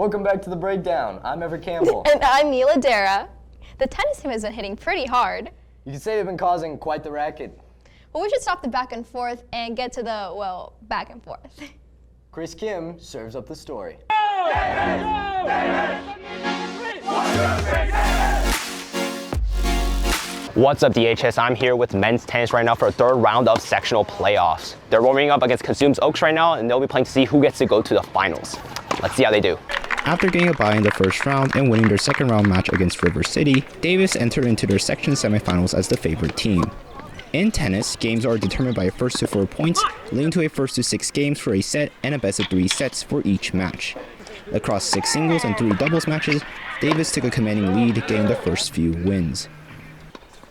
Welcome back to the Breakdown. I'm Everett Campbell. And I'm Mila Dara. The tennis team has been hitting pretty hard. You can say they've been causing quite the racket. But we should stop the back and forth and get to the, well, back and forth. Chris Kim serves up the story. What's up, DHS? I'm here with men's tennis right now for a third round of sectional playoffs. They're warming up against Consumes Oaks right now, and they'll be playing to see who gets to go to the finals. Let's see how they do. After getting a bye in the first round and winning their second round match against River City, Davis entered into their section semifinals as the favorite team. In tennis, games are determined by a first to 4 points, leading to a first to 6 games for a set and a best of 3 sets for each match. Across 6 singles and 3 doubles matches, Davis took a commanding lead, getting the first few wins.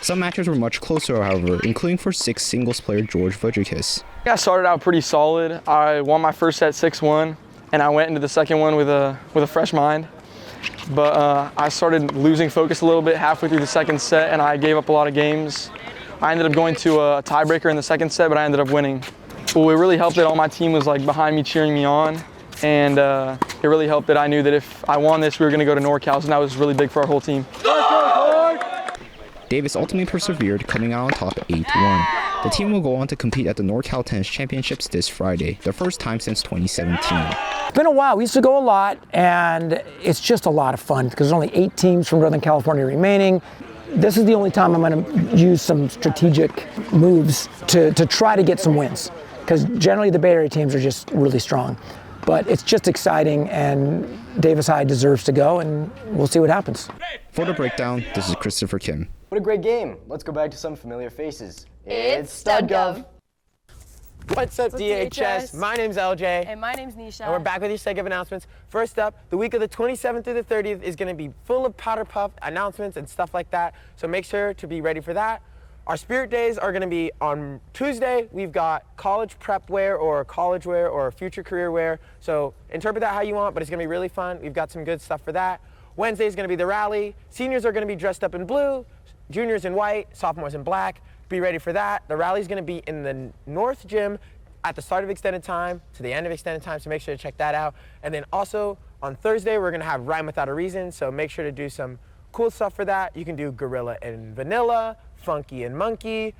Some matches were much closer, however, including for 6 singles player George Vujicic. I started out pretty solid. I won my first set 6-1, and I went into the second one with a fresh mind. But I started losing focus a little bit halfway through the second set, and I gave up a lot of games. I ended up going to a tiebreaker in the second set, but I ended up winning. Well, it really helped that all my team was like behind me, cheering me on, and it really helped that I knew that if I won this, we were going to go to NorCal, and that was really big for our whole team. Davis ultimately persevered, coming out on top 8-1. The team will go on to compete at the NorCal Tennis Championships this Friday, the first time since 2017. It's been a while. We used to go a lot, and it's just a lot of fun because there's only 8 teams from Northern California remaining. This is the only time I'm going to use some strategic moves to try to get some wins, because generally the Bay Area teams are just really strong. But it's just exciting, and Davis High deserves to go, and we'll see what happens. For the Breakdown, this is Christopher Kim. What a great game. Let's go back to some familiar faces. It's StudGov. What's up, DHS? My name's LJ. And my name's Nisha. And we're back with your StudGov announcements. First up, the week of the 27th through the 30th is going to be full of powder puff announcements and stuff like that. So make sure to be ready for that. Our Spirit Days are going to be on Tuesday. We've got college prep wear or college wear or future career wear. So interpret that how you want, but it's going to be really fun. We've got some good stuff for that. Wednesday is going to be the rally. Seniors are going to be dressed up in blue, juniors in white, sophomores in black. Be ready for that. The rally is going to be in the North Gym at the start of extended time to the end of extended time, so make sure to check that out. And then also on Thursday, we're going to have Rhyme Without a Reason, so make sure to do some cool stuff for that. You can do Gorilla and Vanilla, Funky and Monkey,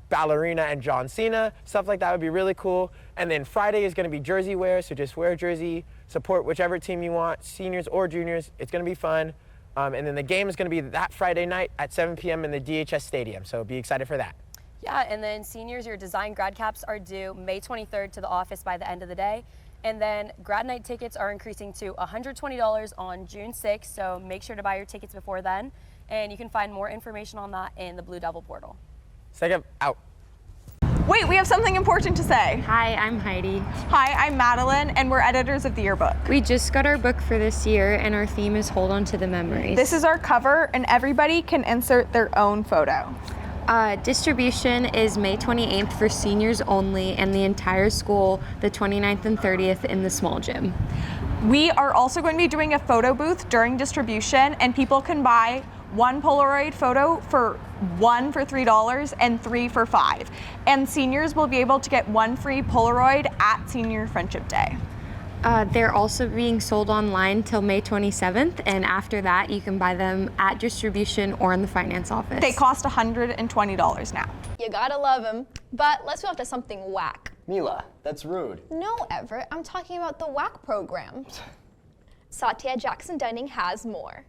Ballerina and John Cena, stuff like that would be really cool. And then Friday is going to be jersey wear, so just wear a jersey, support whichever team you want, seniors or juniors. It's going to be fun. And then the game is going to be that Friday night at 7 p.m. in the DHS Stadium, so be excited for that. Yeah, and then seniors, your design grad caps are due May 23rd to the office by the end of the day. And then grad night tickets are increasing to $120 on June 6th, so make sure to buy your tickets before then. And you can find more information on that in the Blue Devil portal. StudGov out. Wait, we have something important to say. Hi, I'm Heidi. Hi, I'm Madeline, and we're editors of the Yearbook. We just got our book for this year, and our theme is Hold On to the Memories. This is our cover, and everybody can insert their own photo. Distribution is May 28th for seniors only, and the entire school, the 29th and 30th in the small gym. We are also going to be doing a photo booth during distribution, and people can buy 1 Polaroid photo for $3 and 3 for $5. And seniors will be able to get 1 free Polaroid at Senior Friendship Day. They're also being sold online till May 27th, and after that you can buy them at distribution or in the finance office. They cost $120 now. You gotta love him. But let's move on to something whack. Mila, that's rude. No, Everett, I'm talking about the wack program. Satya Jackson Dunning has more.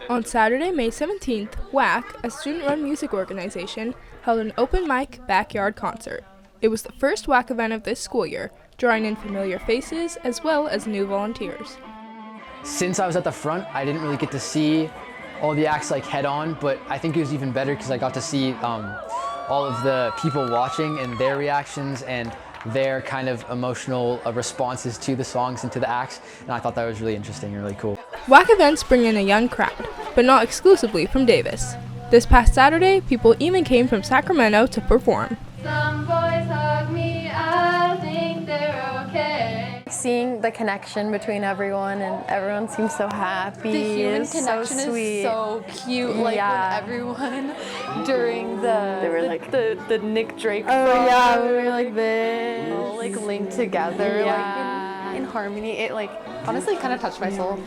On Saturday, May 17th, WACK, a student-run music organization, held an open mic backyard concert. It was the first WACK event of this school year, drawing in familiar faces as well as new volunteers. Since I was at the front, I didn't really get to see all the acts like head on, but I think it was even better because I got to see all of the people watching and their reactions and their kind of emotional responses to the songs and to the acts, and I thought that was really interesting and really cool. WACK events bring in a young crowd, but not exclusively from Davis. This past Saturday, people even came from Sacramento to perform. Some boys hug me, I think they're okay. seeing the connection between everyone, and everyone seems so happy. The human It's connection so sweet. is so cute. Like when everyone during They were like the Nick Drake oh song, yeah, we were like this. all like linked together, like in harmony. It like honestly kind of touched my soul.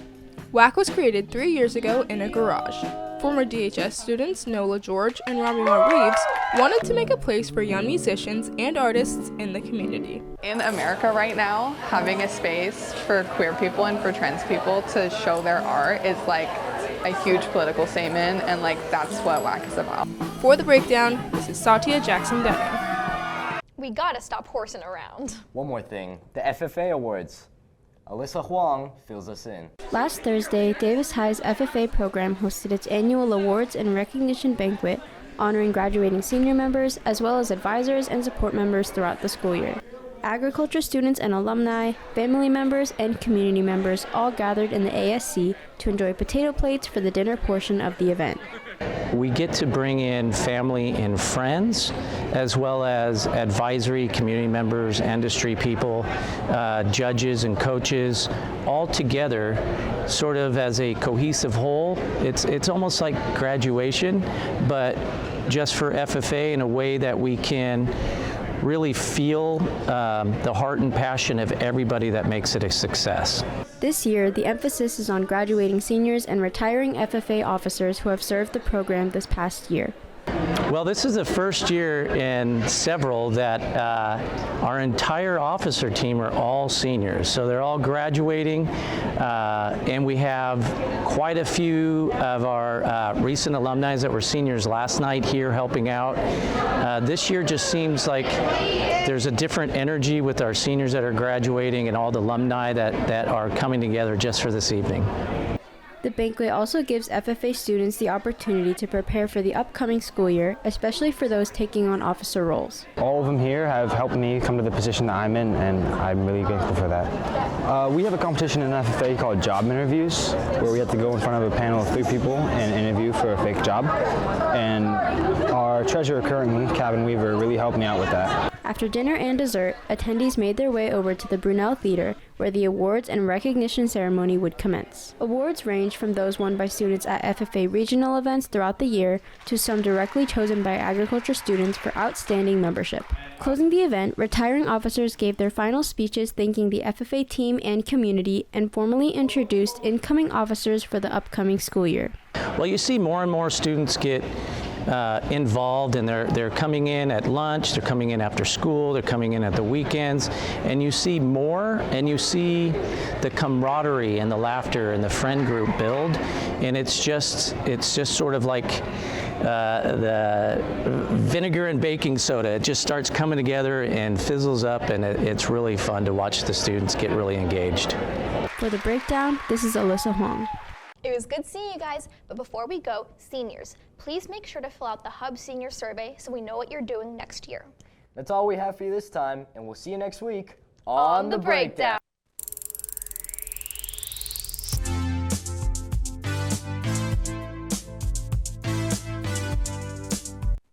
WAC was created 3 years ago in a garage. Former DHS students Nola George and Ramima Reeves wanted to make a place for young musicians and artists in the community. In America right now, having a space for queer people and for trans people to show their art is like a huge political statement, and like that's what WAC is about. For The Breakdown, this is Satya Jackson Dunning. We gotta stop horsing around. One more thing, the FFA Awards. Alyssa Hwang fills us in. Last Thursday, Davis High's FFA program hosted its annual awards and recognition banquet, honoring graduating senior members as well as advisors and support members throughout the school year. Agriculture students and alumni, family members, and community members all gathered in the ASC to enjoy potato plates for the dinner portion of the event. We get to bring in family and friends, as well as advisory community members, industry people, judges and coaches, all together sort of as a cohesive whole. It's almost like graduation, but just for FFA in a way that we can really feel the heart and passion of everybody that makes it a success. This year, the emphasis is on graduating seniors and retiring FFA officers who have served the program this past year. Well, this is the first year in several that our entire officer team are all seniors. So they're all graduating, and we have quite a few of our recent alumni that were seniors last night here helping out. This year just seems like there's a different energy with our seniors that are graduating and all the alumni that are coming together just for this evening. The banquet also gives FFA students the opportunity to prepare for the upcoming school year, especially for those taking on officer roles. All of them here have helped me come to the position that I'm in, and I'm really grateful for that. We have a competition in FFA called Job Interviews, where we have to go in front of a panel of 3 people and interview for a fake job. And our treasurer currently, Kevin Weaver, really helped me out with that. After dinner and dessert, attendees made their way over to the Brunel Theater, where the awards and recognition ceremony would commence. Awards range from those won by students at FFA regional events throughout the year to some directly chosen by agriculture students for outstanding membership. Closing the event, retiring officers gave their final speeches thanking the FFA team and community and formally introduced incoming officers for the upcoming school year. Well, you see more and more students get involved, and they're coming in at lunch, they're coming in after school, they're coming in at the weekends, and you see more, and you see the camaraderie and the laughter and the friend group build, and it's just sort of like the vinegar and baking soda. It just starts coming together and fizzles up, and it's really fun to watch the students get really engaged. For The Breakdown, this is Alyssa Hwang. It was good seeing you guys, but before we go, seniors, please make sure to fill out the Hub Senior Survey so we know what you're doing next year. That's all we have for you this time, and we'll see you next week on The Breakdown.